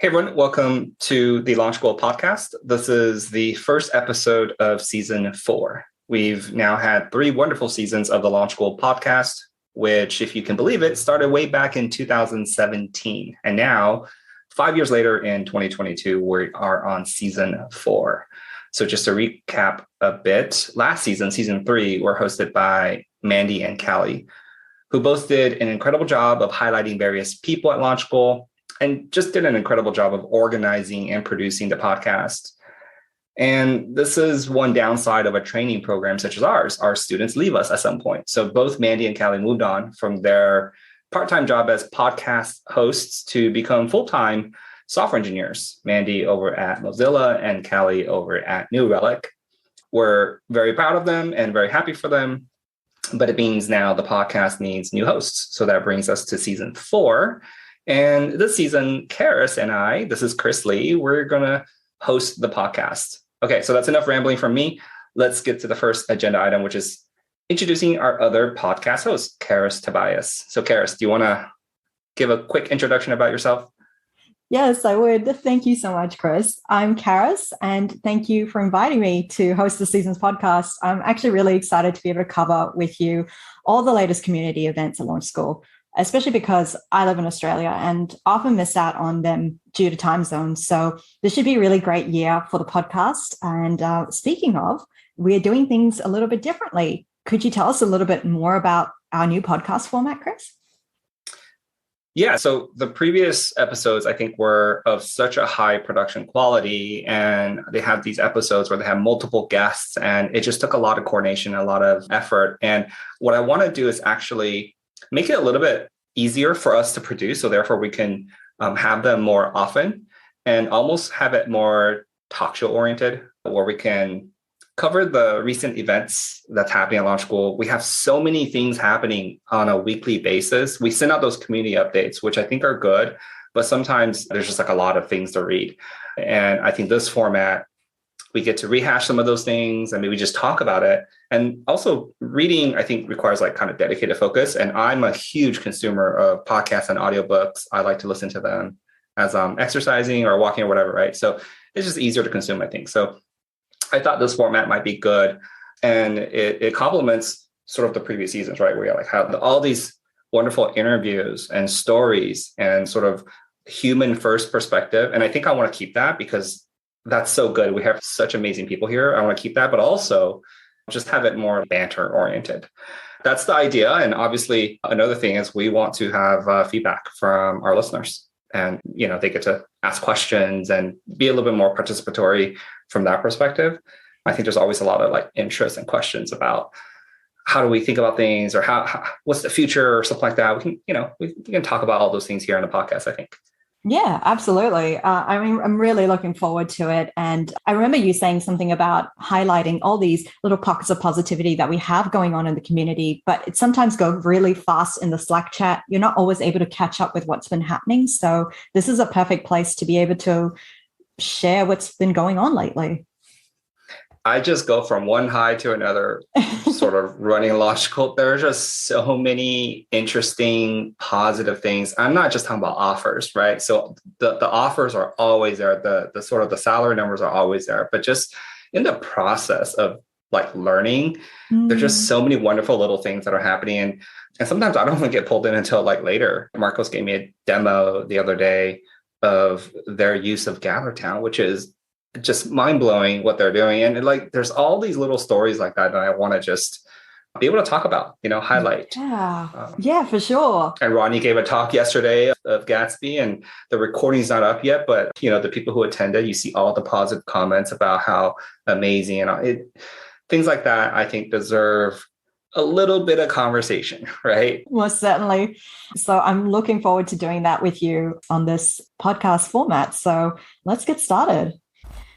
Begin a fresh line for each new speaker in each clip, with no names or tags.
Hey everyone, welcome to the Launch School podcast. This is the first episode of season 4. We've now had 3 wonderful seasons of the Launch School podcast, which, if you can believe it, started way back in 2017. And now, 5 years later in 2022, we are on season 4. So just to recap a bit, last season, season 3, were hosted by Mandy and Callie, who both did an incredible job of highlighting various people at Launch School and just did an incredible job of organizing and producing the podcast. And this is one downside of a training program such as ours. Our students leave us at some point. So both Mandy and Callie moved on from their part-time job as podcast hosts to become full-time software engineers. Mandy over at Mozilla and Callie over at New Relic. We're very proud of them and very happy for them. But it means now the podcast needs new hosts. So that brings us to season 4. And this season, Karis and I, this is Chris Lee, we're going to host the podcast. Okay, so that's enough rambling from me. Let's get to the first agenda item, which is introducing our other podcast host, Karis Tobias. So Karis, do you want to give a quick introduction about yourself?
Yes, I would. Thank you so much, Chris. I'm Karis, and thank you for inviting me to host the season's podcast. I'm actually really excited to be able to cover with you all the latest community events at Launch School, especially because I live in Australia and often miss out on them due to time zones. So this should be a really great year for the podcast. And speaking of, we're doing things a little bit differently. Could you tell us a little bit more about our new podcast format, Chris?
Yeah, so the previous episodes, I think, were of such a high production quality, and they have these episodes where they have multiple guests, and it just took a lot of coordination, a lot of effort. And what I want to do is actually make it a little bit easier for us to produce. So therefore we can have them more often and almost have it more talk show oriented, where we can cover the recent events that's happening at Launch School. We have so many things happening on a weekly basis. We send out those community updates, which I think are good, but sometimes there's just like a lot of things to read. And I think this format, we get to rehash some of those things and maybe just talk about it. And also reading, I think, requires like kind of dedicated focus. And I'm a huge consumer of podcasts and audiobooks. I like to listen to them as I'm exercising or walking or whatever, right? So it's just easier to consume, I think. So I thought this format might be good. And it complements sort of the previous seasons, right? Where you like have all these wonderful interviews and stories and sort of human first perspective. And I think I want to keep that because that's so good. We have such amazing people here. I want to keep that, but also just have it more banter oriented. That's the idea. And obviously, another thing is we want to have feedback from our listeners. And, you know, they get to ask questions and be a little bit more participatory from that perspective. I think there's always a lot of like interest and questions about how do we think about things or how what's the future or something like that. We can talk about all those things here on the podcast, I think.
Yeah, absolutely. I'm really looking forward to it. And I remember you saying something about highlighting all these little pockets of positivity that we have going on in the community, but it sometimes goes really fast in the Slack chat. You're not always able to catch up with what's been happening. So this is a perfect place to be able to share what's been going on lately.
I just go from one high to another, sort of running Launch School. There are just so many interesting, positive things. I'm not just talking about offers, right? So the offers are always there. The sort of the salary numbers are always there. But just in the process of like learning, there's just so many wonderful little things that are happening. And sometimes I don't even get pulled in until like later. Marcos gave me a demo the other day of their use of GatherTown, which is just mind-blowing what they're doing. And like, there's all these little stories like that I want to just be able to talk about, highlight.
Yeah, for sure.
And Ronnie gave a talk yesterday of Gatsby, and the recording's not up yet, but the people who attended, you see all the positive comments about how amazing and things like that, I think deserve a little bit of conversation, right?
Most certainly. So I'm looking forward to doing that with you on this podcast format. So let's get started.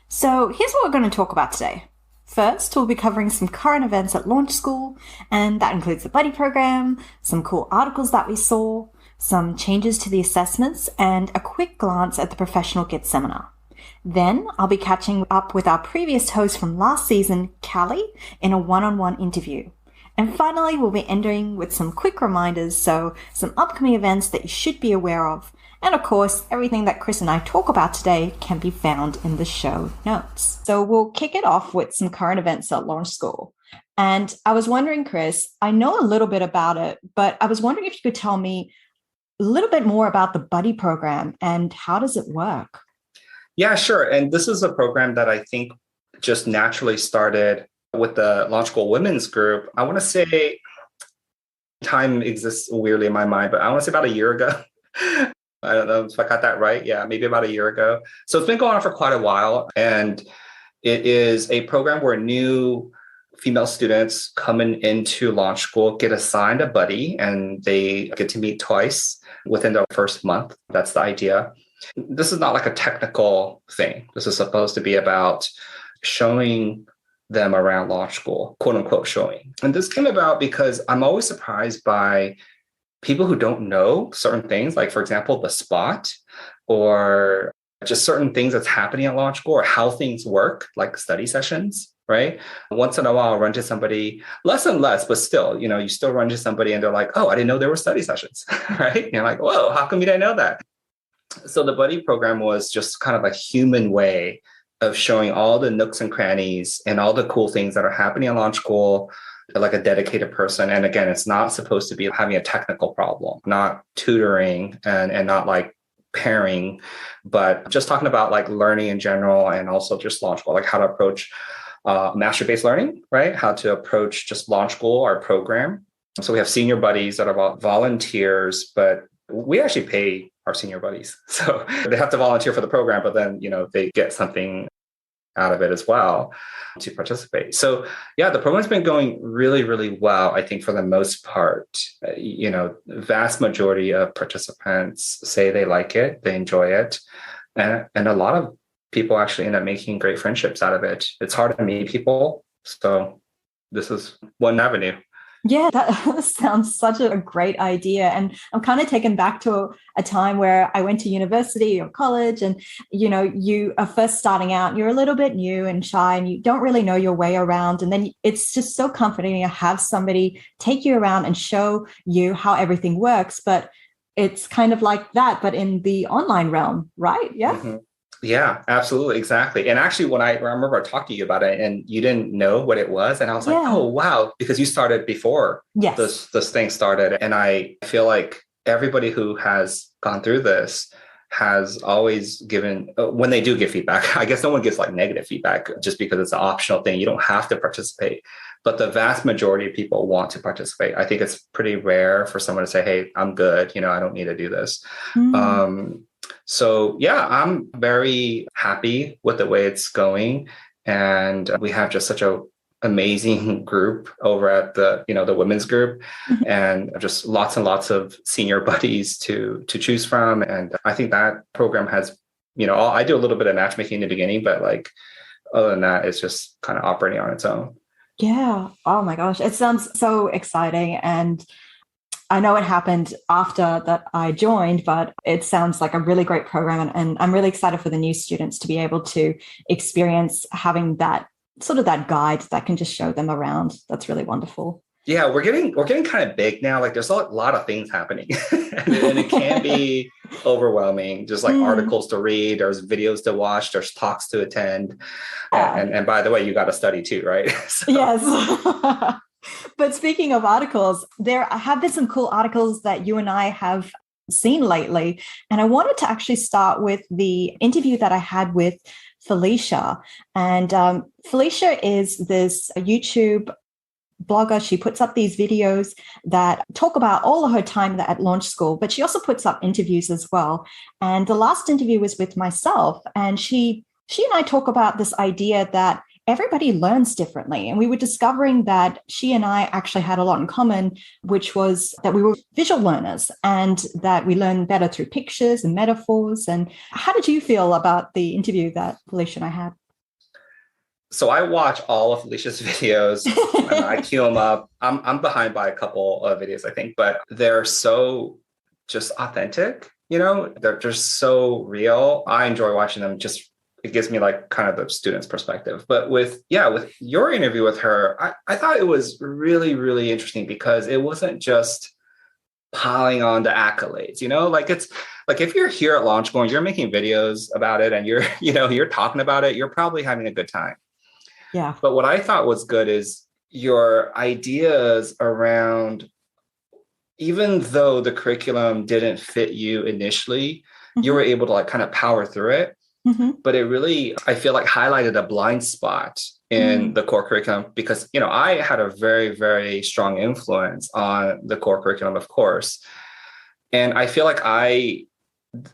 So here's what we're going to talk about today. First, we'll be covering some current events at Launch School, and that includes the buddy program, some cool articles that we saw, some changes to the assessments, and a quick glance at the Professional Git seminar. Then I'll be catching up with our previous host from last season, Callie, in a one-on-one interview. And finally, we'll be ending with some quick reminders, so some upcoming events that you should be aware of, And of course, everything that Chris and I talk about today can be found in the show notes. So we'll kick it off with some current events at Launch School. And I was wondering, Chris, I know a little bit about it, but I was wondering if you could tell me a little bit more about the buddy program and how does it work?
Yeah, sure. And this is a program that I think just naturally started with the Launch School Women's Group. I want to say time exists weirdly in my mind, but I want to say about a year ago. I don't know if I got that right. Yeah, maybe about a year ago. So it's been going on for quite a while. And it is a program where new female students coming into Launch School get assigned a buddy and they get to meet twice within the first month. That's the idea. This is not like a technical thing. This is supposed to be about showing them around Launch School, quote unquote showing. And this came about because I'm always surprised by people who don't know certain things, like, for example, the spot or just certain things that's happening at Launch School or how things work, like study sessions, right? Once in a while, I'll run to somebody, less and less, but still, you still run to somebody and they're like, oh, I didn't know there were study sessions, right? And you're like, whoa, how come you didn't know that? So the buddy program was just kind of a human way of showing all the nooks and crannies and all the cool things that are happening at Launch School, like a dedicated person. And again, it's not supposed to be having a technical problem, not tutoring and not like pairing, but just talking about like learning in general and also just Launch School, like how to approach master-based learning, right? How to approach just Launch School, our program. So we have senior buddies that are about volunteers, but we actually pay our senior buddies. So they have to volunteer for the program, but then, they get something out of it as well to participate. So yeah, the program's been going really, really well. I think for the most part, vast majority of participants say they like it, they enjoy it. And a lot of people actually end up making great friendships out of it. It's hard to meet people. So this is one avenue.
Yeah, that sounds such a great idea. And I'm kind of taken back to a time where I went to university or college and, you are first starting out, you're a little bit new and shy and you don't really know your way around. And then it's just so comforting to have somebody take you around and show you how everything works. But it's kind of like that, but in the online realm, right? Yeah.
Mm-hmm. Yeah, absolutely. Exactly. And actually, when I remember I talked to you about it and you didn't know what it was. And I was like, oh, wow, because you started before this thing started. And I feel like everybody who has gone through this has always given, when they do give feedback, I guess no one gives like negative feedback just because it's an optional thing. You don't have to participate. But the vast majority of people want to participate. I think it's pretty rare for someone to say, hey, I'm good. I don't need to do this. So yeah, I'm very happy with the way it's going. And we have just such an amazing group over at the women's group and just lots and lots of senior buddies to choose from. And I think that program has, I do a little bit of matchmaking in the beginning, but like, other than that, it's just kind of operating on its own.
Yeah. Oh my gosh. It sounds so exciting. And I know it happened after that I joined, but it sounds like a really great program. And I'm really excited for the new students to be able to experience having that sort of that guide that can just show them around. That's really wonderful.
Yeah, we're getting kind of big now. Like there's a lot of things happening and it can be overwhelming. Just like articles to read, there's videos to watch, there's talks to attend. And by the way, you got to study too, right? So.
Yes. But speaking of articles, there have been some cool articles that you and I have seen lately. And I wanted to actually start with the interview that I had with Felicia. And Felicia is this YouTube blogger. She puts up these videos that talk about all of her time at Launch School, but she also puts up interviews as well. And the last interview was with myself. And she and I talk about this idea that everybody learns differently. And we were discovering that she and I actually had a lot in common, which was that we were visual learners and that we learn better through pictures and metaphors. And how did you feel about the interview that Felicia and I had?
So I watch all of Felicia's videos. I queue them up. I'm behind by a couple of videos, I think, but they're so just authentic, they're just so real. I enjoy watching them. It gives me like kind of the student's perspective. But with your interview with her, I thought it was really, really interesting because it wasn't just piling on the accolades, like it's like if you're here at Launch School and you're making videos about it and you're, you're talking about it, you're probably having a good time.
Yeah.
But what I thought was good is your ideas around, even though the curriculum didn't fit you initially, you were able to like kind of power through it. But it really, I feel like, highlighted a blind spot in the core curriculum because, I had a very, very strong influence on the core curriculum, of course. And I feel like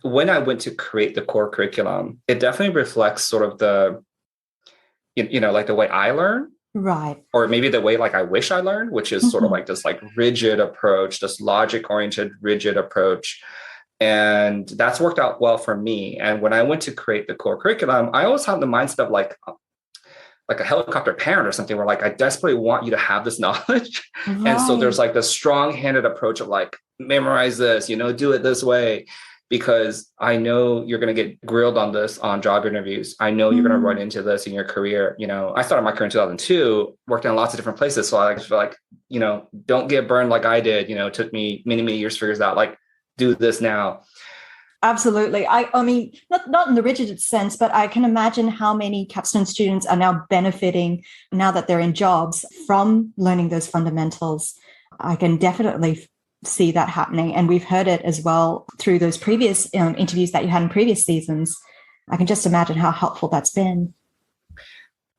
when I went to create the core curriculum, it definitely reflects sort of the, like the way I learn.
Right.
Or maybe the way like I wish I learned, which is sort of like this like rigid approach, this logic oriented, rigid approach. And that's worked out well for me. And when I went to create the core curriculum, I always had the mindset of like a helicopter parent or something where like, I desperately want you to have this knowledge. Right. And so there's like the strong handed approach of like, memorize this, do it this way, because I know you're going to get grilled on this on job interviews. I know you're going to run into this in your career. I started my career in 2002, worked in lots of different places. So I feel like, don't get burned like I did. It took me many, many years to figure this out. Like, do this now.
Absolutely. I mean, not in the rigid sense, but I can imagine how many capstone students are now benefiting now that they're in jobs from learning those fundamentals. I can definitely see that happening. And we've heard it as well through those previous interviews that you had in previous seasons. I can just imagine how helpful that's been.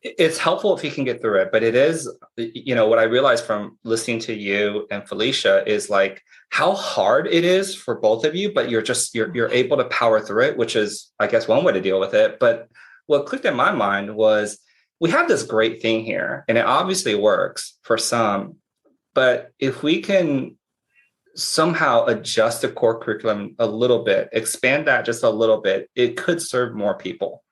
It's helpful if you can get through it, but it is, what I realized from listening to you and Felicia is like how hard it is for both of you, but you're able to power through it, which is, I guess, one way to deal with it. But what clicked in my mind was we have this great thing here and it obviously works for some, but if we can somehow adjust the core curriculum a little bit, expand that just a little bit, it could serve more people.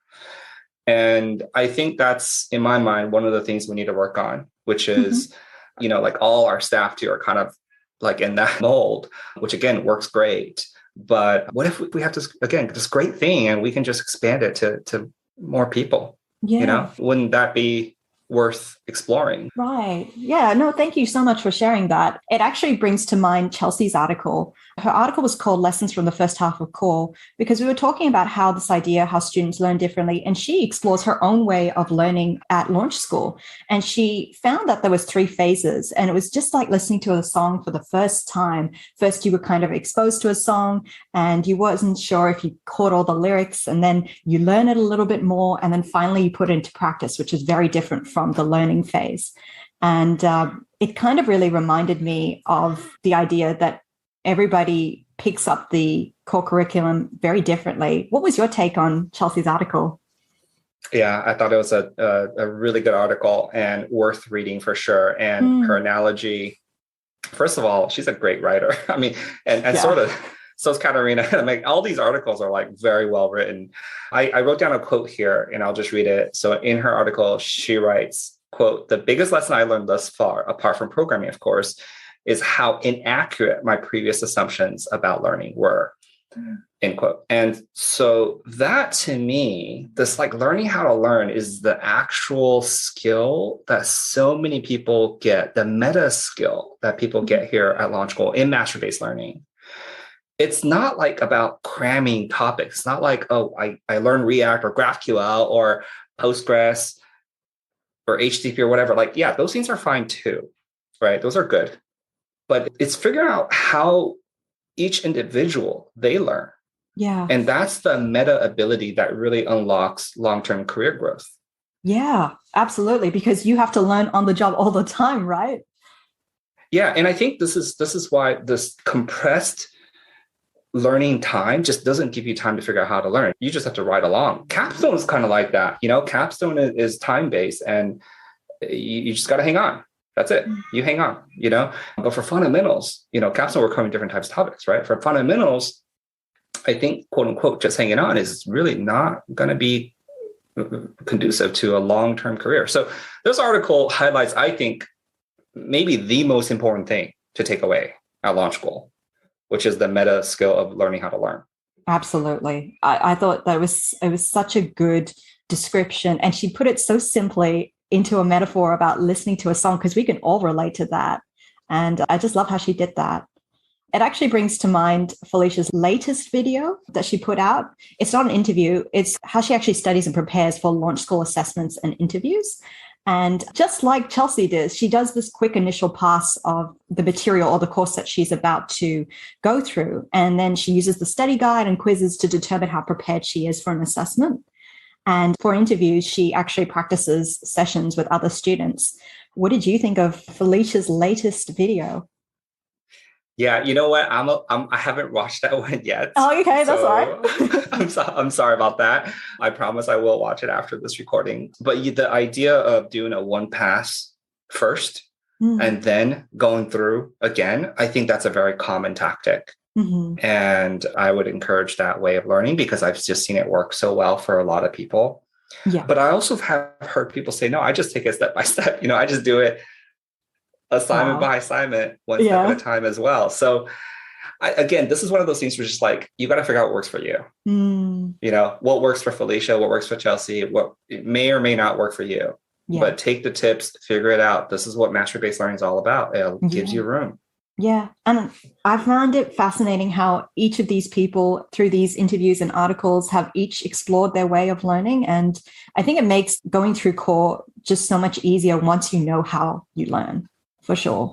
And I think that's, in my mind, one of the things we need to work on, which is, like all our staff too are kind of like in that mold, which again, works great. But what if we have this great thing and we can just expand it to more people?
Yeah.
Wouldn't that be worth exploring?
Right. Yeah. No, thank you so much for sharing that. It actually brings to mind Chelsea's article. Her article was called Lessons from the First Half of Core, because we were talking about how this idea, how students learn differently. And she explores her own way of learning at Launch School. And she found that there was 3 phases. And it was just like listening to a song for the first time. First, you were kind of exposed to a song and you wasn't sure if you caught all the lyrics. And then you learn it a little bit more. And then finally you put it into practice, which is very different from the learning phase. And it kind of really reminded me of the idea that everybody picks up the core curriculum very differently. What was your take on Chelsea's article?
Yeah, I thought it was a really good article and worth reading for sure. And her analogy, first of all, she's a great writer. I mean, and sort of, so is Katarina. I mean, all these articles are like very well written. I wrote down a quote here and I'll just read it. So in her article, she writes, quote, "The biggest lesson I learned thus far, apart from programming, of course, is how inaccurate my previous assumptions about learning were," end quote. And so that to me, this like learning how to learn is the actual skill that so many people get, the meta skill that people get here at Launch School in master-based learning. It's not like about cramming topics. It's not like, oh, I learned React or GraphQL or Postgres or HTTP or whatever. Like, yeah, those things are fine too, right? Those are good. But it's figuring out how each individual, they learn.
Yeah.
And that's the meta ability that really unlocks long-term career growth.
Yeah, absolutely. Because you have to learn on the job all the time, right?
Yeah. And I think this is why this compressed learning time just doesn't give you time to figure out how to learn. You just have to ride along. Capstone is kind of like that. Capstone is time-based and you just got to hang on. That's it. You hang on, But for fundamentals, Capstone, we're covering different types of topics, right? For fundamentals, I think, quote unquote, just hanging on is really not going to be conducive to a long-term career. So this article highlights, I think, maybe the most important thing to take away at Launch School, which is the meta skill of learning how to learn.
Absolutely. I thought that it was such a good description. And she put it so simply into a metaphor about listening to a song, because we can all relate to that. And I just love how she did that. It actually brings to mind Felicia's latest video that she put out. It's not an interview. It's how she actually studies and prepares for launch school assessments and interviews. And just like Chelsea does, she does this quick initial pass of the material or the course that she's about to go through. And then she uses the study guide and quizzes to determine how prepared she is for an assessment. And for interviews, she actually practices sessions with other students. What did you think of Felicia's latest video?
Yeah, you know what? I haven't watched that one yet.
Oh, okay, that's all right.
I'm sorry about that. I promise I will watch it after this recording. But the idea of doing a one pass first and then going through again, I think that's a very common tactic. And I would encourage that way of learning because I've just seen it work so well for a lot of people.
Yeah.
But I also have heard people say, no, I just take it step by step. I just do it assignment by assignment, one step at a time as well. So again, this is one of those things where just like, you got to figure out what works for you. What works for Felicia, what works for Chelsea, what it may or may not work for you, but take the tips, figure it out. This is what mastery-based learning is all about. It gives you room.
Yeah. And I found it fascinating how each of these people through these interviews and articles have each explored their way of learning. And I think it makes going through core just so much easier once you know how you learn. For sure.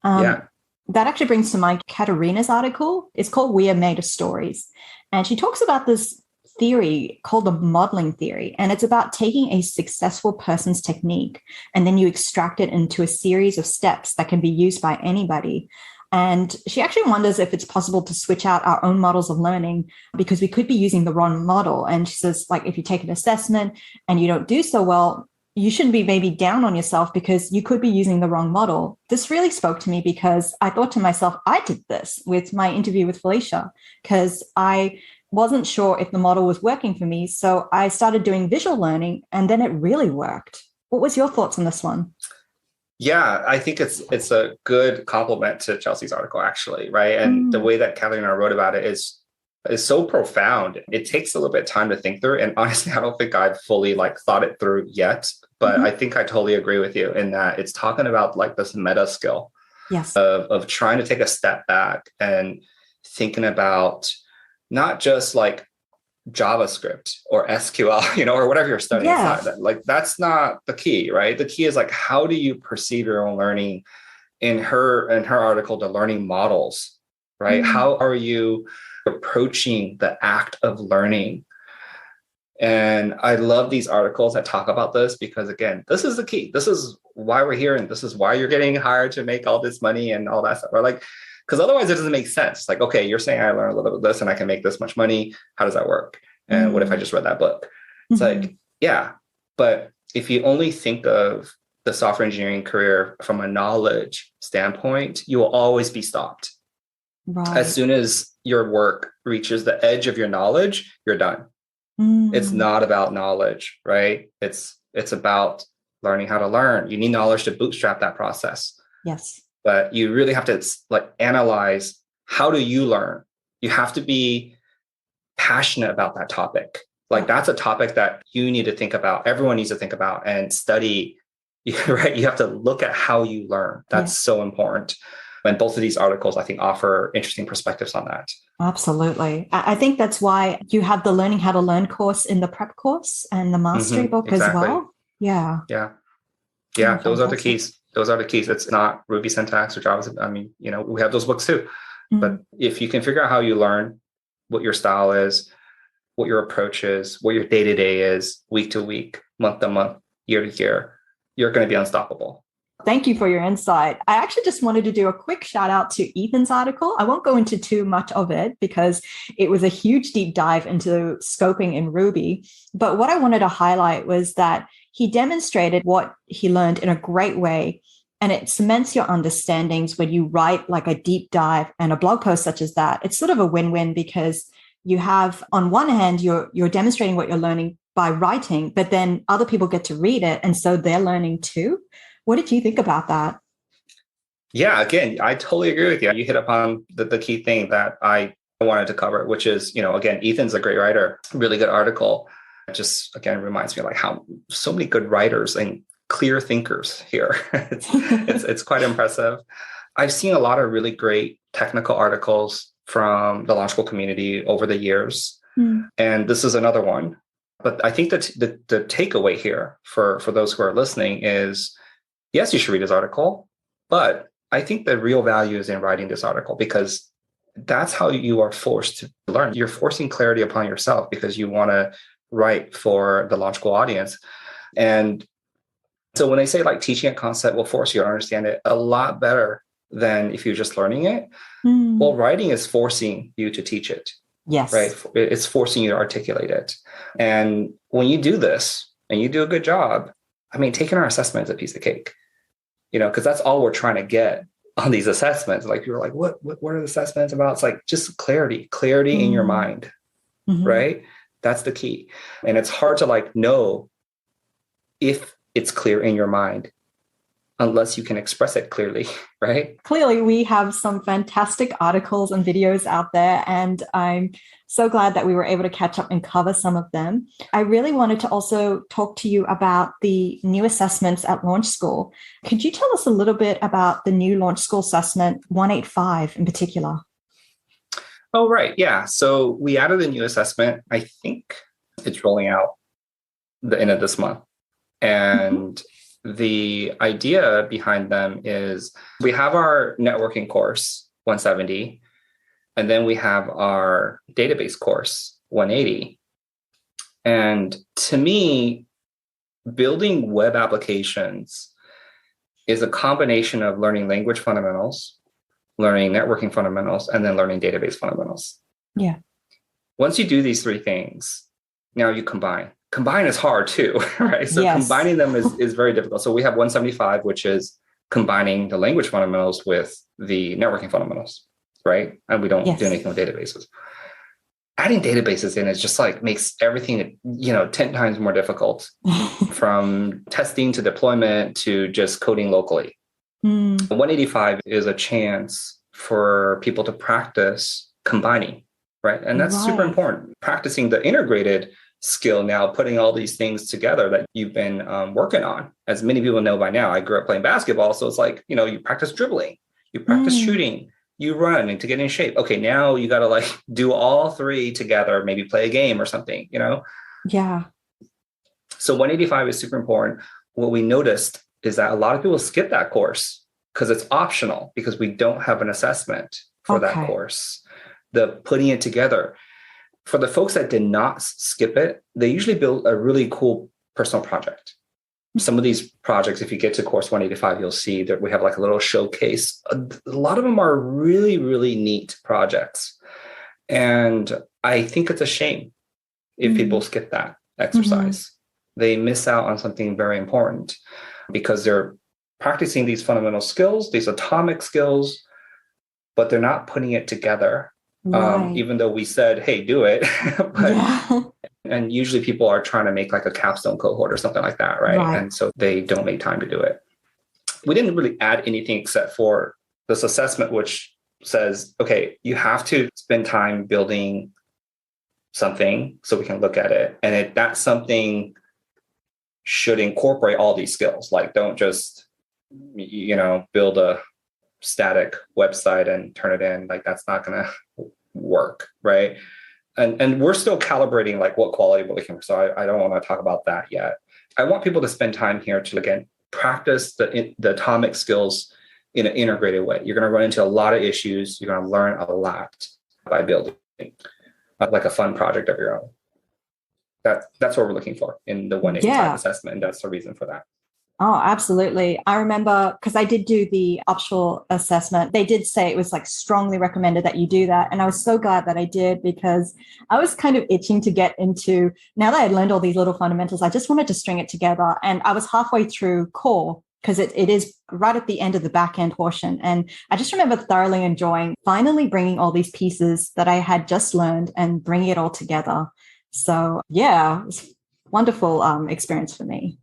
That actually brings to mind Katarina's article. It's called We Are Made of Stories. And she talks about this theory called the modeling theory. And it's about taking a successful person's technique and then you extract it into a series of steps that can be used by anybody. And she actually wonders if it's possible to switch out our own models of learning because we could be using the wrong model. And she says, like, if you take an assessment and you don't do so well, you shouldn't be maybe down on yourself because you could be using the wrong model. This really spoke to me because I thought to myself, I did this with my interview with Felicia because I wasn't sure if the model was working for me. So I started doing visual learning and then it really worked. What was your thoughts on this one?
Yeah, I think it's a good compliment to Chelsea's article, actually, right? And the way that Callie and I wrote about it is so profound. It takes a little bit of time to think through. And honestly, I don't think I've fully thought it through yet, but I think I totally agree with you in that it's talking about this meta skill of trying to take a step back and thinking about not just JavaScript or SQL, or whatever you're studying. It's not, that's not the key, right? The key is how do you perceive your own learning? In her article, the learning models, right? How are you approaching the act of learning? And I love these articles that talk about this because, again, this is the key. This is why we're here. And this is why you're getting hired to make all this money and all that stuff. Or because otherwise it doesn't make sense. Okay, you're saying I learned a little bit of this and I can make this much money. How does that work? And what if I just read that book? It's but if you only think of the software engineering career from a knowledge standpoint, you will always be stopped. Right. As soon as your work reaches the edge of your knowledge, you're done. It's not about knowledge, right? It's about learning how to learn. You need knowledge to bootstrap that process.
Yes.
But you really have to analyze, how do you learn? You have to be passionate about that topic. That's a topic that you need to think about. Everyone needs to think about and study, right? You have to look at how you learn. That's so important. And both of these articles, I think, offer interesting perspectives on that.
Absolutely. I think that's why you have the Learning How to Learn course in the prep course and the mastery book as well. Yeah.
Those are the keys. Those are the keys. It's not Ruby syntax or JavaScript. I mean, we have those books too. But if you can figure out how you learn, what your style is, what your approach is, what your day-to-day is, week to week, month to month, year to year, you're going to be unstoppable.
Thank you for your insight. I actually just wanted to do a quick shout out to Ethan's article. I won't go into too much of it because it was a huge deep dive into scoping in Ruby. But what I wanted to highlight was that he demonstrated what he learned in a great way. And it cements your understandings when you write a deep dive and a blog post such as that. It's sort of a win-win because you have, on one hand, you're demonstrating what you're learning by writing, but then other people get to read it. And so they're learning too. What did you think about that?
Yeah, again, I totally agree with you. You hit upon the key thing that I wanted to cover, which is, again, Ethan's a great writer, really good article. It just, again, reminds me how so many good writers and clear thinkers here. It's quite impressive. I've seen a lot of really great technical articles from the law school community over the years.
Mm.
And this is another one. But I think that the takeaway here for those who are listening is, yes, you should read this article, but I think the real value is in writing this article, because that's how you are forced to learn. You're forcing clarity upon yourself because you want to write for the law school audience. And so when they say like teaching a concept will force you to understand it a lot better than if you're just learning it, well, writing is forcing you to teach it.
Yes.
Right. It's forcing you to articulate it. And when you do this and you do a good job, I mean, taking our assessment is a piece of cake, because that's all we're trying to get on these assessments. Like you're like, what are the assessments about? It's like just clarity in your mind. Right. That's the key. And it's hard to like know if it's clear in your mind unless you can express it clearly, right?
Clearly, we have some fantastic articles and videos out there, and I'm so glad that we were able to catch up and cover some of them. I really wanted to also talk to you about the new assessments at Launch School. Could you tell us a little bit about the new Launch School assessment 185 in particular?
Oh, right. Yeah. So we added a new assessment. I think it's rolling out the end of this month. And the idea behind them is we have our networking course 170, and then we have our database course 180. And to me, building web applications is a combination of learning language fundamentals, learning networking fundamentals, and then learning database fundamentals.
Yeah.
Once you do these three things, now you combine. Combine is hard too, right? So
yes.
Combining them is very difficult. So we have 175, which is combining the language fundamentals with the networking fundamentals, right? And we don't do anything with databases. Adding databases in is just like makes everything, 10 times more difficult from testing to deployment to just coding locally. 185 is a chance for people to practice combining, right? And that's super important. Practicing the integrated skill now, putting all these things together that you've been working on. As many people know by now, I grew up playing basketball. So it's like, you practice dribbling, you practice shooting, you run and to get in shape. Okay, now you got to like do all three together, maybe play a game or something,
Yeah.
So 185 is super important. What we noticed is that a lot of people skip that course because it's optional, because we don't have an assessment for that course. The putting it together. For the folks that did not skip it, they usually build a really cool personal project. Some of these projects, if you get to course 185, you'll see that we have like a little showcase. A lot of them are really, really neat projects. And I think it's a shame if people skip that exercise. They miss out on something very important because they're practicing these fundamental skills, these atomic skills, but they're not putting it together. Even though we said, hey, do it. And usually people are trying to make like a capstone cohort or something like that, right? And so they don't make time to do it. We didn't really add anything except for this assessment, which says, okay, you have to spend time building something so we can look at it. And that something should incorporate all these skills. Like don't just, build a static website and turn it in. Like that's not going to work, right? And we're still calibrating like what quality we're looking for. So I don't want to talk about that yet. I want people to spend time here to, again, practice the atomic skills in an integrated way. You're going to run into a lot of issues. You're going to learn a lot by building like a fun project of your own. That's what we're looking for in the 185 assessment. And that's the reason for that.
Oh, absolutely. I remember because I did do the optional assessment. They did say it was like strongly recommended that you do that. And I was so glad that I did because I was kind of itching to get into, now that I learned all these little fundamentals, I just wanted to string it together. And I was halfway through core because it is right at the end of the back end portion. And I just remember thoroughly enjoying finally bringing all these pieces that I had just learned and bringing it all together. So yeah, it was a wonderful experience for me.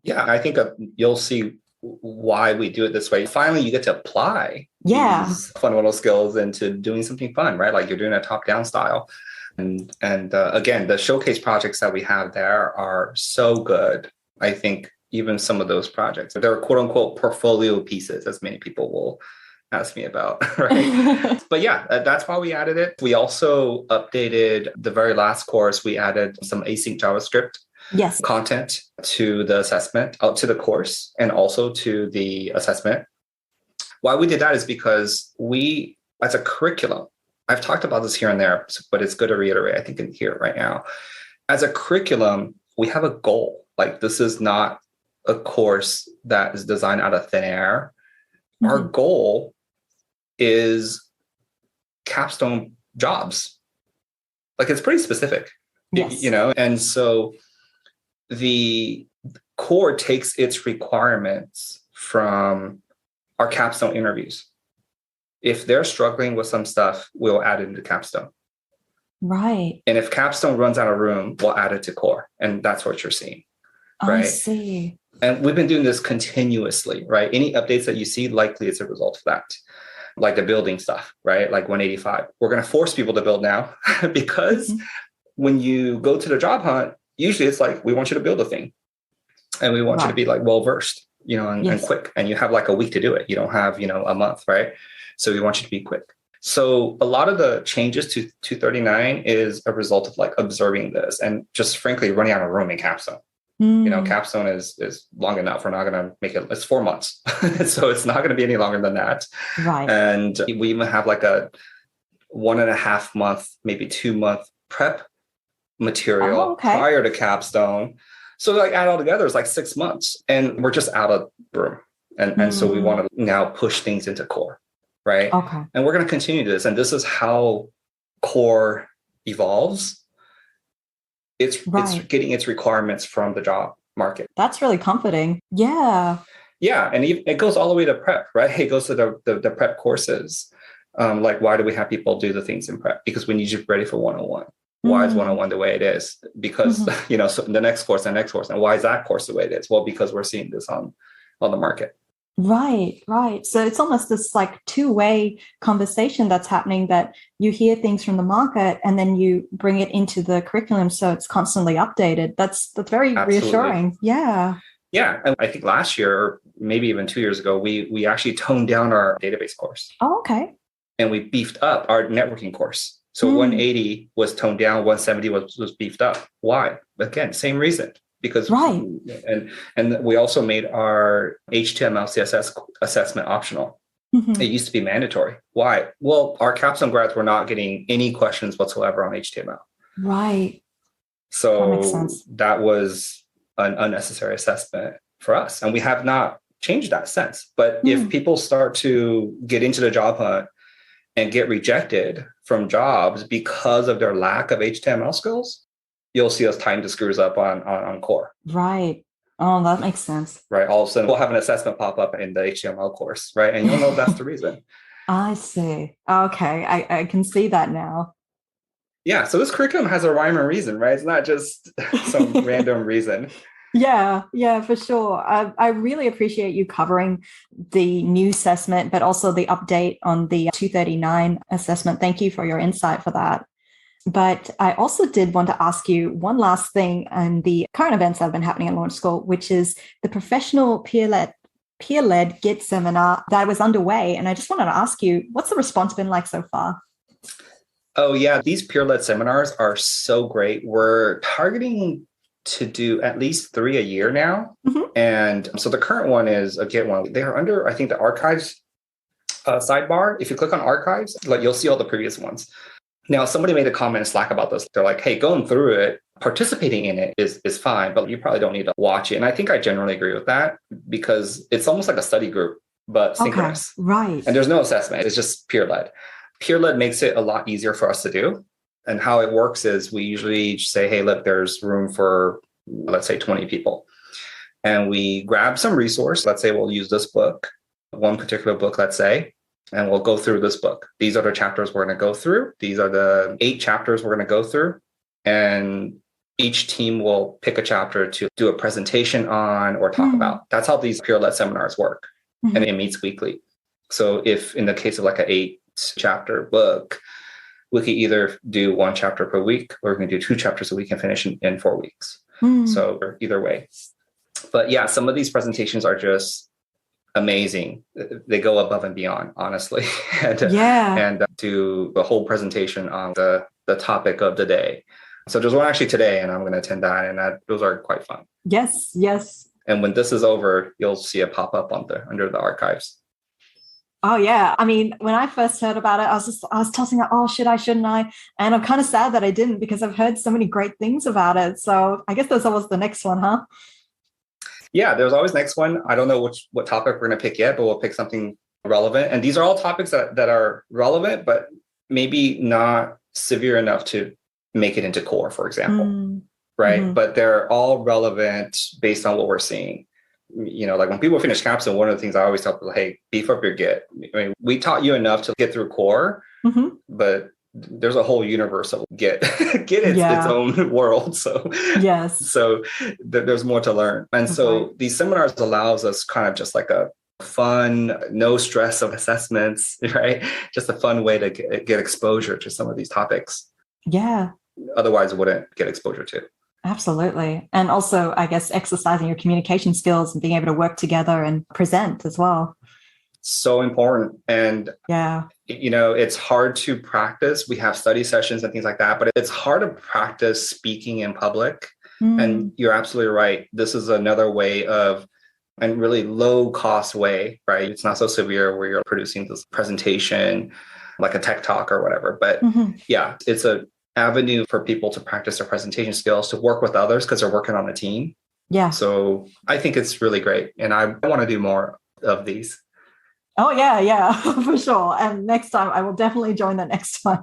Yeah, I think you'll see why we do it this way. Finally, you get to apply these fundamental skills into doing something fun, right? Like you're doing a top-down style. And again, the showcase projects that we have there are so good. I think even some of those projects, they're quote unquote portfolio pieces, as many people will ask me about, right? But yeah, that's why we added it. We also updated the very last course. We added some async JavaScript
Yes.
content to the assessment, to the course, and also to the assessment. Why we did that is because we, as a curriculum, I've talked about this here and there, but it's good to reiterate. I think I can hear it right now. As a curriculum, we have a goal. Like, this is not a course that is designed out of thin air. Mm-hmm. Our goal is capstone jobs. Like, it's pretty specific,
yes.
And so the core takes its requirements from our capstone interviews. If they're struggling with some stuff, we'll add it into capstone.
Right.
And if capstone runs out of room, we'll add it to core. And that's what you're seeing. Right?
I see.
And we've been doing this continuously, right? Any updates that you see, likely it's a result of that. Like the building stuff, right? Like 185. We're going to force people to build now because when you go to the job hunt, usually it's like, we want you to build a thing. And we want you to be like well-versed, and quick. And you have like a week to do it. You don't have, a month, right? So we want you to be quick. So a lot of the changes to 239 is a result of like observing this and just frankly running out of room in capstone. Capstone is long enough. We're not going to make it. It's 4 months. So it's not going to be any longer than that.
Right.
And we even have like a 1.5 month, maybe 2 month prep material prior to capstone. So like add all together, it's like 6 months and we're just out of room. And so we want to now push things into core. Right.
Okay.
And we're going to continue this. And this is how core evolves. It's getting its requirements from the job market.
That's really comforting. Yeah.
Yeah. And it goes all the way to prep, right? It goes to the prep courses. Like, why do we have people do the things in prep? Because we need you ready for 101. Why is 101 the way it is? Because, so the next course. And why is that course the way it is? Well, because we're seeing this on the market.
Right. So it's almost this like two-way conversation that's happening, that you hear things from the market and then you bring it into the curriculum. So it's constantly updated. That's very reassuring. Yeah.
Yeah. And I think last year, or maybe even 2 years ago, we actually toned down our database course.
Oh, okay. And
we beefed up our networking course. So 180 was toned down, 170 was beefed up. Why? Again, same reason. Because and we also made our HTML CSS assessment optional. It used to be mandatory. Why? Well, our capstone grads were not getting any questions whatsoever on HTML.
Right.
So
that makes sense.
That was an unnecessary assessment for us. And we have not changed that since. But if people start to get into the job hunt and get rejected from jobs because of their lack of HTML skills, you'll see us tighten the screws up on core.
Right. Oh, that makes sense.
Right. All of a sudden, we'll have an assessment pop up in the HTML course, right? And you'll know that's the reason.
I see. Okay. I can see that now.
Yeah. So this curriculum has a rhyme and reason, right? It's not just some random reason.
Yeah, for sure. I really appreciate you covering the new assessment, but also the update on the 239 assessment. Thank you for your insight for that. But I also did want to ask you one last thing on the current events that have been happening at Launch School, which is the professional peer-led Git seminar that was underway. And I just wanted to ask you, what's the response been like so far?
Oh, yeah. These peer-led seminars are so great. We're targeting to do at least 3 a year now. And so the current one is a Git one. They are under, I think, the archives sidebar. If you click on archives, you'll see all the previous ones. Now, somebody made a comment in Slack about this. They're like, hey, going through it, participating in it is fine, but you probably don't need to watch it. And I think I generally agree with that because it's almost like a study group, but synchronous.
Right.
And there's no assessment. It's just peer-led. Peer-led makes it a lot easier for us to do. And how it works is we usually say, hey, look, there's room for, let's say, 20 people. And we grab some resource. Let's say we'll use this book, one particular book, let's say. And we'll go through this book. These are the chapters we're going to go through. These are the 8 chapters we're going to go through. And each team will pick a chapter to do a presentation on or talk about. That's how these peer-led seminars work. And it meets weekly. So if in the case of like an 8-chapter book, we could either do 1 chapter per week, or we can do 2 chapters a week and finish in 4 weeks. So either way. But yeah, some of these presentations are just amazing. They go above and beyond, honestly,
Yeah.
and do the whole presentation on the topic of the day. So there's one actually today, and I'm going to attend that, and those are quite fun.
Yes, yes.
And when this is over, you'll see it pop up under the archives.
Oh yeah. I mean, when I first heard about it, I was tossing up, oh, should I, shouldn't I? And I'm kind of sad that I didn't, because I've heard so many great things about it. So I guess there's always the next one, huh?
Yeah, there's always next one. I don't know what topic we're going to pick yet, but we'll pick something relevant. And these are all topics that are relevant, but maybe not severe enough to make it into core, for example. Right. Mm-hmm. But they're all relevant based on what we're seeing. Like when people finish capstone, one of the things I always tell people, hey, beef up your Git. I mean, we taught you enough to get through core, but there's a whole universe of Git. Git is its own world. So
yes.
So there's more to learn. And so these seminars allows us kind of just like a fun, no stress of assessments, right? Just a fun way to get exposure to some of these topics.
Yeah.
Otherwise wouldn't get exposure to.
Absolutely. And also, I guess, exercising your communication skills and being able to work together and present as well.
So important. And,
yeah,
it's hard to practice. We have study sessions and things like that, but it's hard to practice speaking in public. And you're absolutely right. This is another way and really low cost way, right? It's not so severe where you're producing this presentation like a tech talk or whatever. But yeah, it's a avenue for people to practice their presentation skills, to work with others because they're working on a team.
Yeah.
So I think it's really great. And I want to do more of these.
Oh, yeah, for sure. And next time I will definitely join the next one.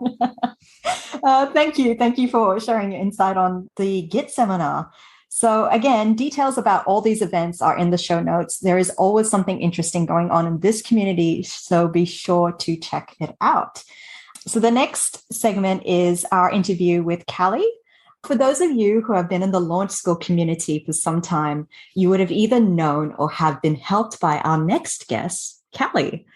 Thank you. Thank you for sharing your insight on the Git seminar. So again, details about all these events are in the show notes. There is always something interesting going on in this community, so be sure to check it out. So the next segment is our interview with Callie. For those of you who have been in the Launch School community for some time, you would have either known or have been helped by our next guest, Callie.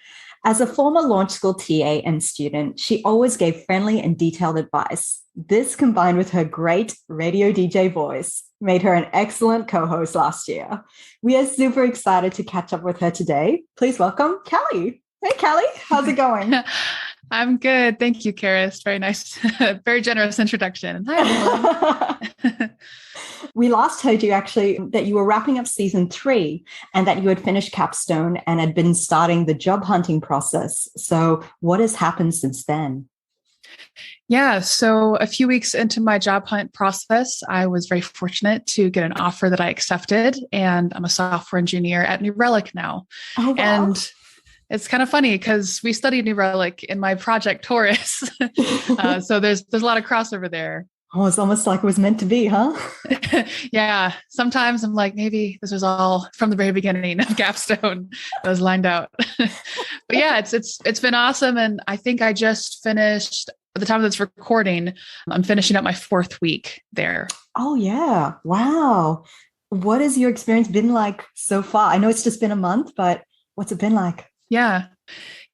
As a former Launch School TA and student, she always gave friendly and detailed advice. This, combined with her great radio DJ voice, made her an excellent co-host last year. We are super excited to catch up with her today. Please welcome Callie. Hey, Callie, how's it going?
I'm good. Thank you, Karis. Very nice, very generous introduction. Hi, everyone.
We last heard you actually that you were wrapping up season 3 and that you had finished capstone and had been starting the job hunting process. So what has happened since then?
Yeah. So a few weeks into my job hunt process, I was very fortunate to get an offer that I accepted, and I'm a software engineer at New Relic now.
Oh, wow.
And it's kind of funny because we studied New Relic in my project Taurus. So there's a lot of crossover there.
Oh, it's almost like it was meant to be, huh?
Yeah. Sometimes I'm like, maybe this was all from the very beginning of capstone that was lined out. But yeah, it's been awesome. And I think I just finished, at the time of this recording, I'm finishing up my 4th week there.
Oh, yeah. Wow. What has your experience been like so far? I know it's just been a month, but what's it been like?
Yeah.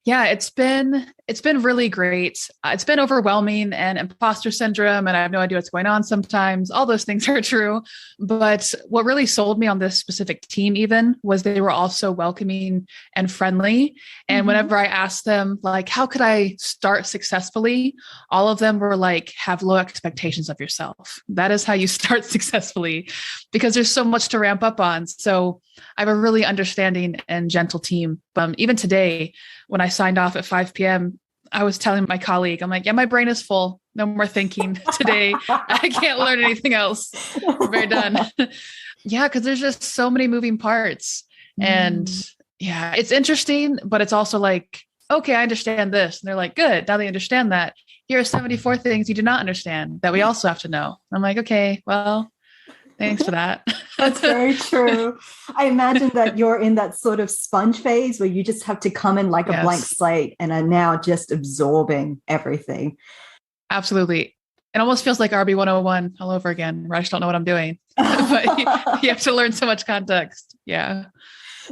It's been really great. It's been overwhelming and imposter syndrome, and I have no idea what's going on sometimes. All those things are true. But what really sold me on this specific team even was they were all so welcoming and friendly. And whenever I asked them, like, how could I start successfully? All of them were like, have low expectations of yourself. That is how you start successfully, because there's so much to ramp up on. So I have a really understanding and gentle team. Even today, when I signed off at 5 p.m., I was telling my colleague, I'm like, yeah, my brain is full. No more thinking today. I can't learn anything else. We're done. Yeah, because there's just so many moving parts. And yeah, it's interesting, but it's also like, okay, I understand this. And they're like, good. Now they understand that. Here are 74 things you do not understand that we also have to know. I'm like, okay, well, thanks for that.
That's very true. I imagine that you're in that sort of sponge phase where you just have to come in like a blank slate and are now just absorbing everything.
Absolutely. It almost feels like RB 101 all over again, where I just don't know what I'm doing. But you have to learn so much context. Yeah.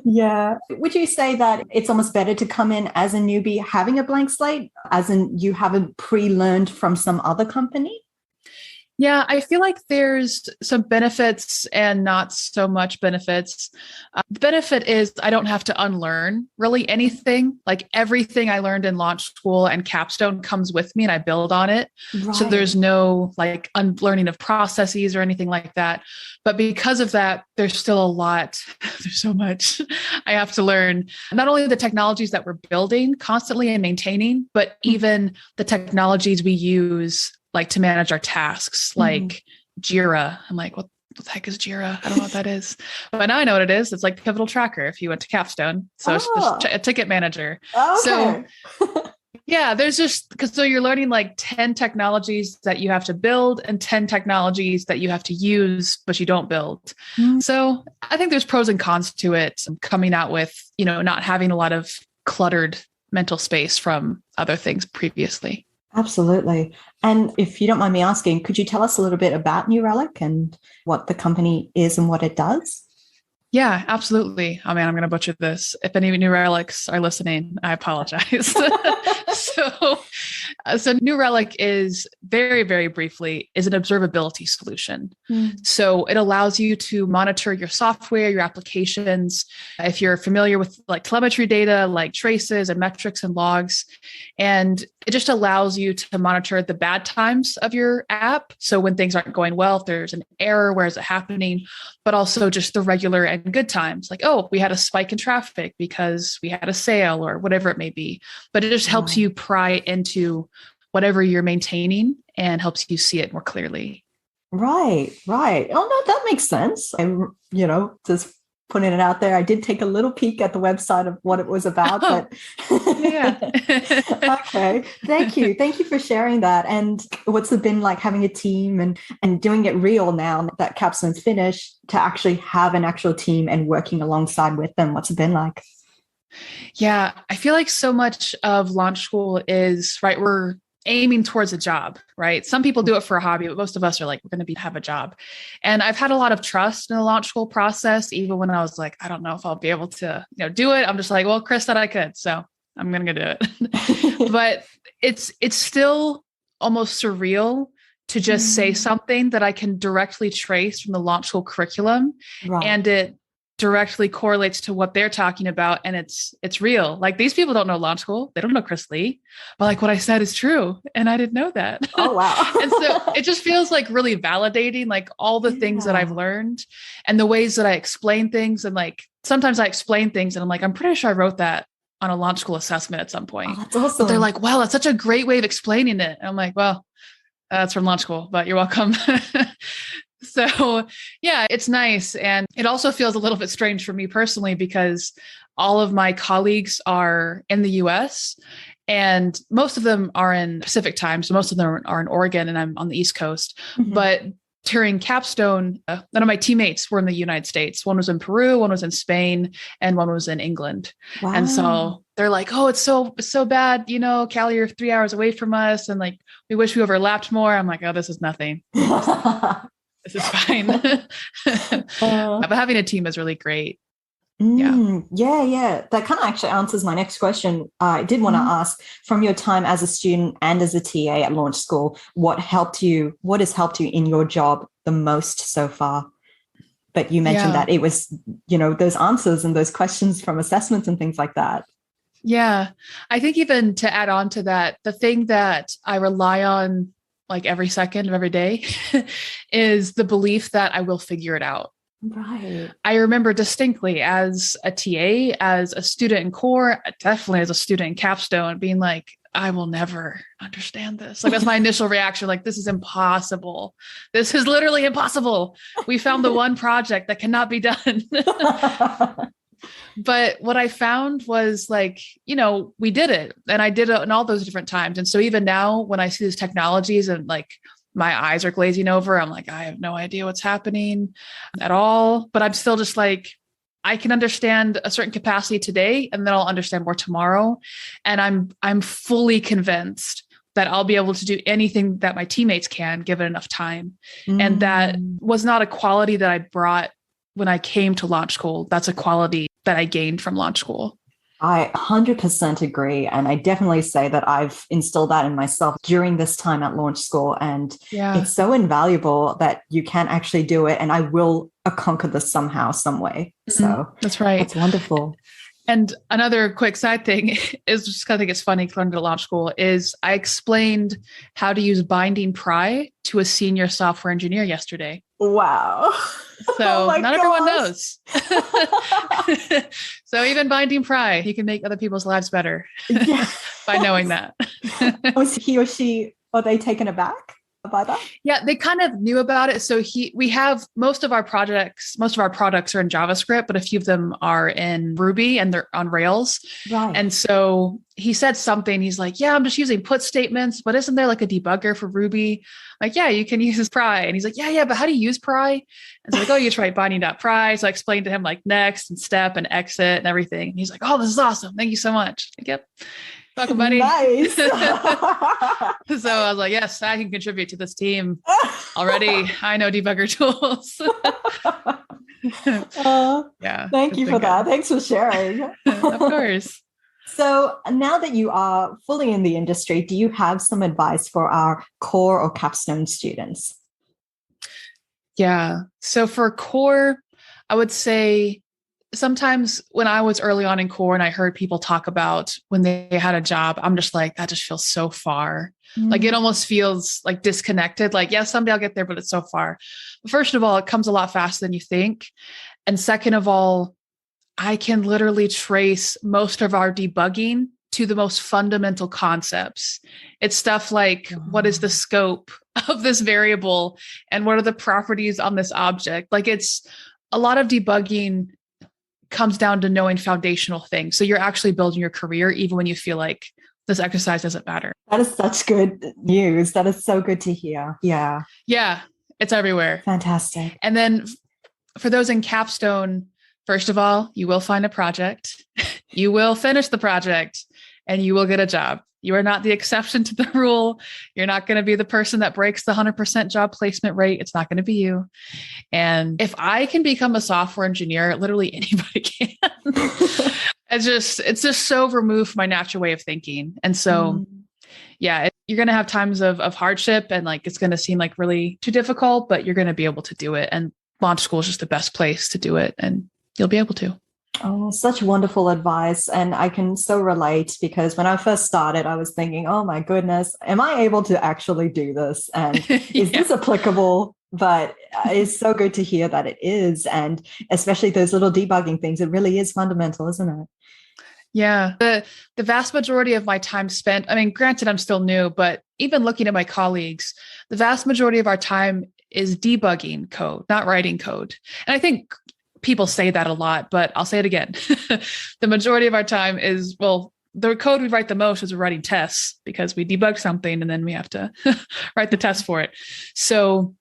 Yeah. Would you say that it's almost better to come in as a newbie having a blank slate, as in you haven't pre-learned from some other company?
Yeah, I feel like there's some benefits and not so much benefits. The benefit is I don't have to unlearn really anything. Like everything I learned in launch school and capstone comes with me and I build on it. So
Right.
there's no like unlearning of processes or anything like that. But because of that, there's still a lot, there's so much I have to learn. Not only the technologies that we're building constantly and maintaining, but even the technologies we use like to manage our tasks, like Jira. I'm like, what the heck is Jira? I don't know what that is. But now I know what it is. It's like Pivotal Tracker if you went to Capstone. So it's just a ticket manager.
Okay.
So yeah, there's just because so you're learning like 10 technologies that you have to build and 10 technologies that you have to use, but you don't build. So I think there's pros and cons to it. Coming out with, not having a lot of cluttered mental space from other things previously.
Absolutely. And if you don't mind me asking, could you tell us a little bit about New Relic and what the company is and what it does?
Yeah, absolutely. Oh man, I'm going to butcher this. If any New Relics are listening, I apologize. So New Relic is very, very briefly is an observability solution. So it allows you to monitor your software, your applications. If you're familiar with like telemetry data, like traces and metrics and logs, and it just allows you to monitor the bad times of your app. So when things aren't going well, if there's an error, where is it happening? But also just the regular and good times, like, oh, we had a spike in traffic because we had a sale or whatever it may be. But it just helps you pry into whatever you're maintaining and helps you see it more clearly.
Right. Oh, no, that makes sense. And, just putting it out there, I did take a little peek at the website of what it was about. But
yeah.
Okay. Thank you. Thank you for sharing that. And what's it been like having a team and doing it real now that Capstone's finished to actually have an actual team and working alongside with them? What's it been like?
Yeah, I feel like so much of launch school is, right, we're aiming towards a job, right? Some people do it for a hobby, but most of us are like, we're going to have a job. And I've had a lot of trust in the launch school process, even when I was like, I don't know if I'll be able to, do it. I'm just like, well, Chris said I could, so I'm going to do it. But it's still almost surreal to just say something that I can directly trace from the launch school curriculum. Right. And it directly correlates to what they're talking about. And it's real. Like these people don't know launch school. They don't know Chris Lee, but like what I said is true. And I didn't know that.
Oh, wow.
And so it just feels like really validating, like all the things that I've learned and the ways that I explain things. And like, sometimes I explain things and I'm like, I'm pretty sure I wrote that on a launch school assessment at some point.
Oh, that's awesome.
But they're like, wow, that's such a great way of explaining it. And I'm like, well, that's from launch school, but you're welcome. So yeah, it's nice. And it also feels a little bit strange for me personally, because all of my colleagues are in the US and most of them are in Pacific time. So most of them are in Oregon and I'm on the East Coast. But during Capstone, none of my teammates were in the United States. One was in Peru, one was in Spain, and one was in England. Wow. And so they're like, oh, it's so bad. Callie, you're 3 hours away from us. And like, we wish we overlapped more. I'm like, oh, this is nothing. This is fine. But having a team is really great.
Yeah. That kind of actually answers my next question. I did want to ask, from your time as a student and as a TA at launch school, what has helped you in your job the most so far? But you mentioned that it was, those answers and those questions from assessments and things like that.
Yeah. I think even to add on to that, the thing that I rely on like every second of every day is the belief that I will figure it out.
Right.
I remember distinctly as a TA, as a student in core, definitely as a student in Capstone, being like, I will never understand this. Like that's my initial reaction. Like, this is impossible. This is literally impossible. We found the one project that cannot be done. But what I found was like, we did it, and I did it in all those different times. And so even now when I see these technologies and like my eyes are glazing over, I'm like, I have no idea what's happening at all, but I'm still just like, I can understand a certain capacity today, and then I'll understand more tomorrow. And I'm fully convinced that I'll be able to do anything that my teammates can, given enough time. And that was not a quality that I brought when I came to launch school. That's a quality that I gained from launch school.
I 100% agree. And I definitely say that I've instilled that in myself during this time at launch school. And
Yeah.
it's so invaluable that you can actually do it. And I will conquer this somehow, some way. So
That's right.
that's wonderful.
And another quick side thing is just I think it's funny learning to launch school is I explained how to use binding pry to a senior software engineer yesterday.
Wow.
So
Oh
not everyone knows. So even binding pry, you can make other people's lives better by knowing that.
Was he or she, are they taken aback by that?
Yeah, they kind of knew about it. So we have most of our products are in JavaScript, but a few of them are in Ruby and they're on Rails.
Right.
And so he said something, he's like, yeah, I'm just using put statements, but isn't there like a debugger for Ruby? Like, yeah, you can use pry. And he's like, yeah, but how do you use pry? And so like, oh, you try binding.pry. So I explained to him like next and step and exit and everything. And he's like, oh, this is awesome. Thank you so much. Like, yep. Welcome, buddy.
Nice.
So I was like, yes, I can contribute to this team already. I know debugger tools. Yeah.
Thank you for that. Thanks for sharing.
Of course.
So now that you are fully in the industry, do you have some advice for our core or capstone students?
Yeah. So for core, I would say sometimes when I was early on in core and I heard people talk about when they had a job, I'm just like, that just feels so far. Like it almost feels like disconnected. Like, yeah, someday I'll get there, but it's so far. First of all, it comes a lot faster than you think. And second of all, I can literally trace most of our debugging to the most fundamental concepts. It's stuff like, what is the scope of this variable? And what are the properties on this object? Like it's a lot of debugging comes down to knowing foundational things. So you're actually building your career, even when you feel like this exercise doesn't matter.
That is such good news. That is so good to hear. Yeah.
Yeah. It's everywhere.
Fantastic.
And then for those in capstone, first of all, you will find a project, you will finish the project, and you will get a job. You are not the exception to the rule. You're not going to be the person that breaks the 100% job placement rate. It's not going to be you. And if I can become a software engineer, literally anybody can. It's just so removed from my natural way of thinking. And so, yeah, you're going to have times of hardship and like, it's going to seem like really too difficult, but you're going to be able to do it. And launch school is just the best place to do it. And you'll be able to.
Oh, such wonderful advice. And I can so relate because when I first started, I was thinking, oh my goodness, am I able to actually do this? And is this applicable? But it's so good to hear that it is. And especially those little debugging things, it really is fundamental, isn't it?
Yeah. The vast majority of my time spent, I mean, granted, I'm still new, but even looking at my colleagues, the vast majority of our time is debugging code, not writing code. And I think people say that a lot, but I'll say it again. The majority of our time is, well, the code we write the most is writing tests because we debug something and then we have to write the test for it. So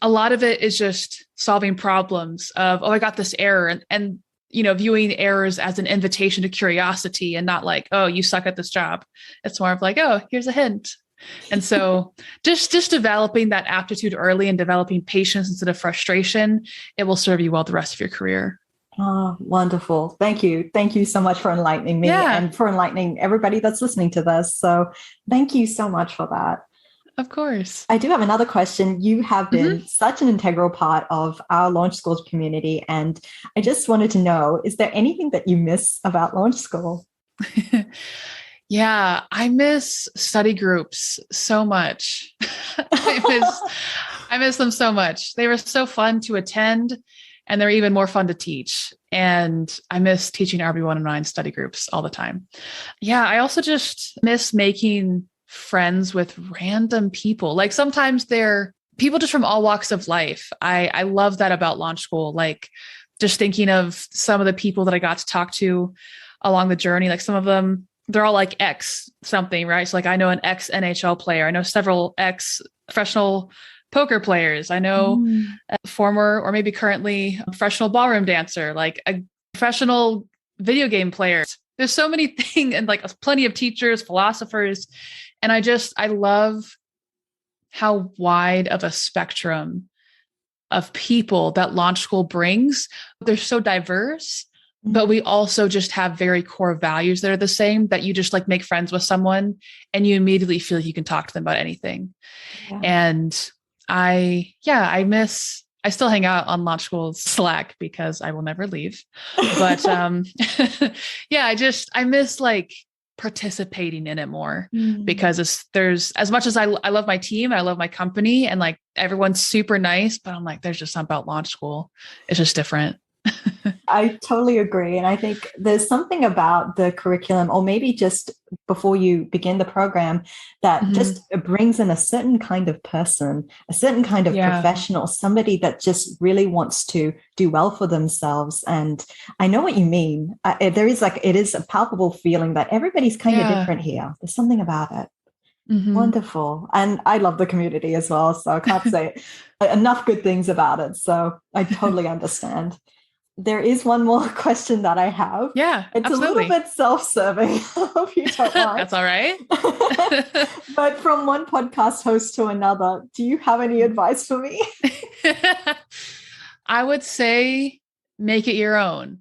a lot of it is just solving problems of, oh, I got this error and you know, viewing errors as an invitation to curiosity and not like, oh, you suck at this job. It's more of like, oh, here's a hint. And so just developing that aptitude early and developing patience instead of frustration, it will serve you well the rest of your career.
Oh, wonderful. Thank you. Thank you so much for enlightening me and for enlightening everybody that's listening to this. So thank you so much for that.
Of course.
I do have another question. You have been such an integral part of our Launch School community. And I just wanted to know, is there anything that you miss about Launch School?
Yeah, I miss study groups so much. I miss them so much. They were so fun to attend and they're even more fun to teach. And I miss teaching RB109 study groups all the time. Yeah, I also just miss making friends with random people. Like sometimes they're people just from all walks of life. I love that about Launch School. Like just thinking of some of the people that I got to talk to along the journey, like some of them, they're all like ex something, right? So like I know an ex NHL player. I know several ex professional poker players. I know a former or maybe currently a professional ballroom dancer, like a professional video game player. There's so many things and like plenty of teachers, philosophers. And I love how wide of a spectrum of people that Launch School brings. They're so diverse, but we also just have very core values that are the same, that you just like make friends with someone and you immediately feel like you can talk to them about anything. Yeah. And I still hang out on Launch School's Slack because I will never leave. But I miss like participating in it more because there's as much as I love my team, I love my company, and like everyone's super nice, but I'm like, there's just something about Launch School. It's just different.
I totally agree. And I think there's something about the curriculum, or maybe just before you begin the program, that just brings in a certain kind of person, a certain kind of professional, somebody that just really wants to do well for themselves. And I know what you mean. It is a palpable feeling that everybody's kind of different here. There's something about it. Wonderful. And I love the community as well. So I can't say enough good things about it. So I totally understand. There is one more question that I have.
Yeah,
it's
absolutely.
a little bit self-serving. I hope you don't mind.
That's all right.
But from one podcast host to another, do you have any advice for me?
I would say make it your own,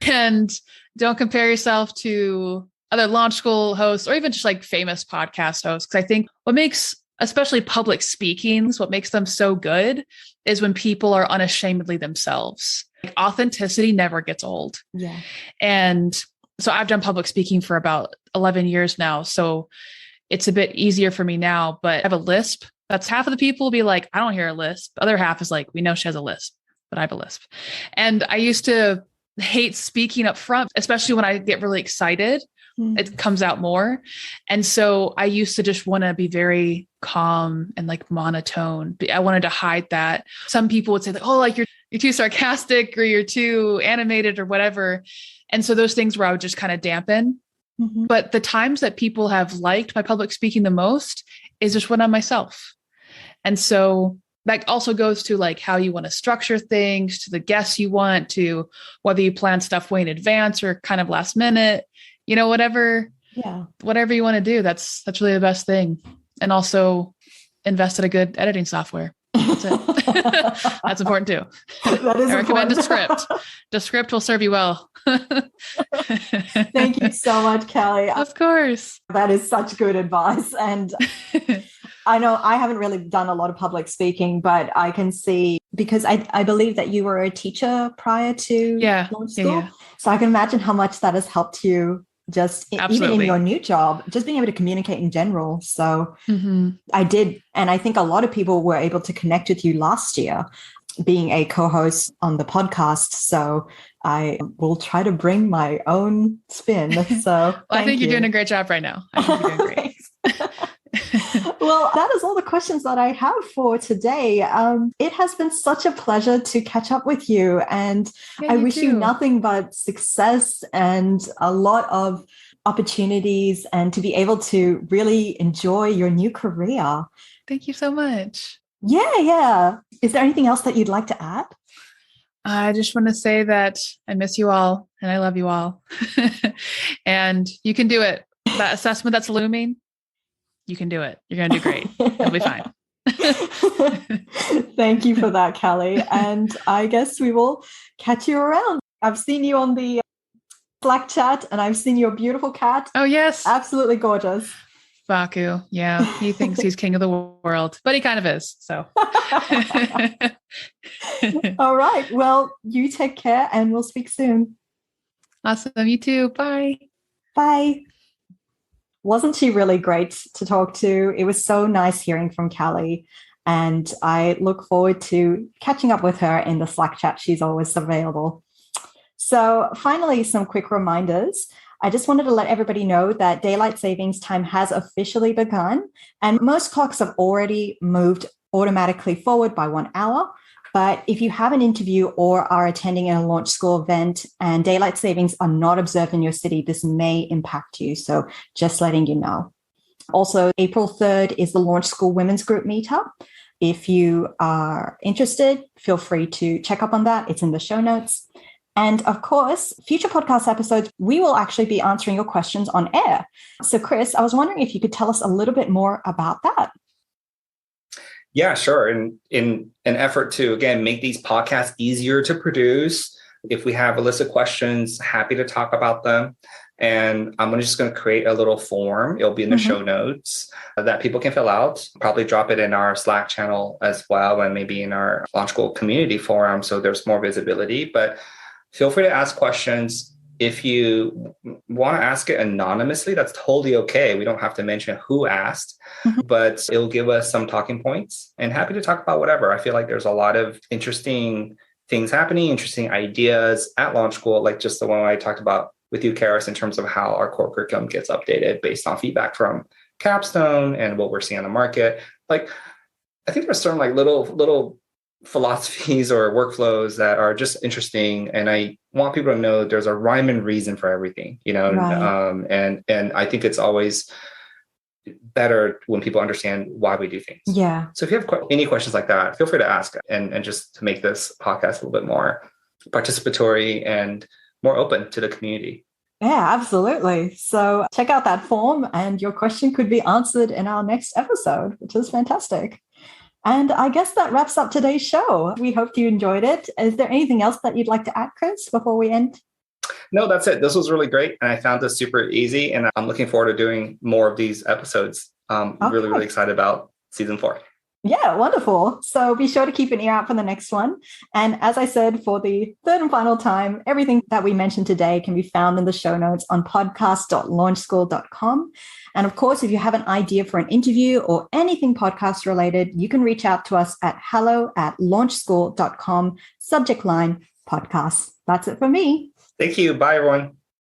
and don't compare yourself to other Launch School hosts or even just like famous podcast hosts. Because I think what makes, especially public speakings, what makes them so good is when people are unashamedly themselves. Like, authenticity never gets old.
Yeah.
And so I've done public speaking for about 11 years now. So it's a bit easier for me now, but I have a lisp. That's half of the people will be like, I don't hear a lisp. The other half is like, we know she has a lisp, but I have a lisp. And I used to hate speaking up front, especially when I get really excited. It comes out more. And so I used to just want to be very calm and like monotone. I wanted to hide that. Some people would say like, oh, like you're too sarcastic or you're too animated or whatever. And so those things where I would just kind of dampen. But the times that people have liked my public speaking the most is just when I'm myself. And so that also goes to like how you want to structure things, to the guests you want, to whether you plan stuff way in advance or kind of last minute. Whatever you want to do, that's really the best thing. And also invest in a good editing software. That's it. That's important too.
That is
I recommend
important.
Descript. Descript will serve you well.
Thank you so much, Callie.
Of course.
That is such good advice. And I know I haven't really done a lot of public speaking, but I can see, because I believe that you were a teacher prior to Launch School.
Yeah.
So I can imagine how much that has helped you just even in your new job, just being able to communicate in general. So I did. And I think a lot of people were able to connect with you last year being a co-host on the podcast. So I will try to bring my own spin. So
I think you're doing a great job right now. I think you're doing great.
Well, that is all the questions that I have for today. It has been such a pleasure to catch up with you. And I wish you nothing but success and a lot of opportunities and to be able to really enjoy your new career.
Thank you so much.
Yeah. Is there anything else that you'd like to add?
I just want to say that I miss you all and I love you all. And you can do it. That assessment that's looming, you can do it. You're going to do great. It'll be fine.
Thank you for that, Callie. And I guess we will catch you around. I've seen you on the Slack chat and I've seen your beautiful cat.
Oh, yes.
Absolutely gorgeous.
Baku. Yeah. He thinks he's king of the world, but he kind of is. So.
All right. Well, you take care and we'll speak soon.
Awesome. You too. Bye.
Bye. Wasn't she really great to talk to? It was so nice hearing from Callie, and I look forward to catching up with her in the Slack chat. She's always available. So finally, some quick reminders. I just wanted to let everybody know that daylight savings time has officially begun, and most clocks have already moved automatically forward by 1 hour. But if you have an interview or are attending a Launch School event and daylight savings are not observed in your city, this may impact you. So just letting you know. Also, April 3rd is the Launch School Women's Group Meetup. If you are interested, feel free to check up on that. It's in the show notes. And of course, future podcast episodes, we will actually be answering your questions on air. So Chris, I was wondering if you could tell us a little bit more about that.
Yeah, sure. And in an effort to, again, make these podcasts easier to produce, If we have a list of questions, happy to talk about them. And I'm just going to create a little form. It'll be in the show notes that people can fill out. Probably drop it in our Slack channel as well, and maybe in our Launch School community forum, so there's more visibility. But feel free to ask questions. If you want to ask it anonymously, that's totally okay. We don't have to mention who asked, but it'll give us some talking points, and happy to talk about whatever. I feel like there's a lot of interesting things happening, interesting ideas at Launch School, like just the one I talked about with you, Karis, in terms of how our core curriculum gets updated based on feedback from Capstone and what we're seeing on the market. Like, I think there's certain like little philosophies or workflows that are just interesting. And I want people to know there's a rhyme and reason for everything,
Right.
And I think it's always better when people understand why we do things.
Yeah.
So if you have any questions like that, feel free to ask, and just to make this podcast a little bit more participatory and more open to the community.
Yeah, absolutely. So check out that form and your question could be answered in our next episode, which is fantastic. And I guess that wraps up today's show. We hope you enjoyed it. Is there anything else that you'd like to add, Chris, before we end?
No, that's it. This was really great. And I found this super easy. And I'm looking forward to doing more of these episodes. Really, really excited about season 4.
Yeah, wonderful. So be sure to keep an ear out for the next one. And as I said, for the third and final time, everything that we mentioned today can be found in the show notes on podcast.launchschool.com. And of course, if you have an idea for an interview or anything podcast related, you can reach out to us at hello@launchschool.com, subject line podcast. That's it for me.
Thank you. Bye, everyone.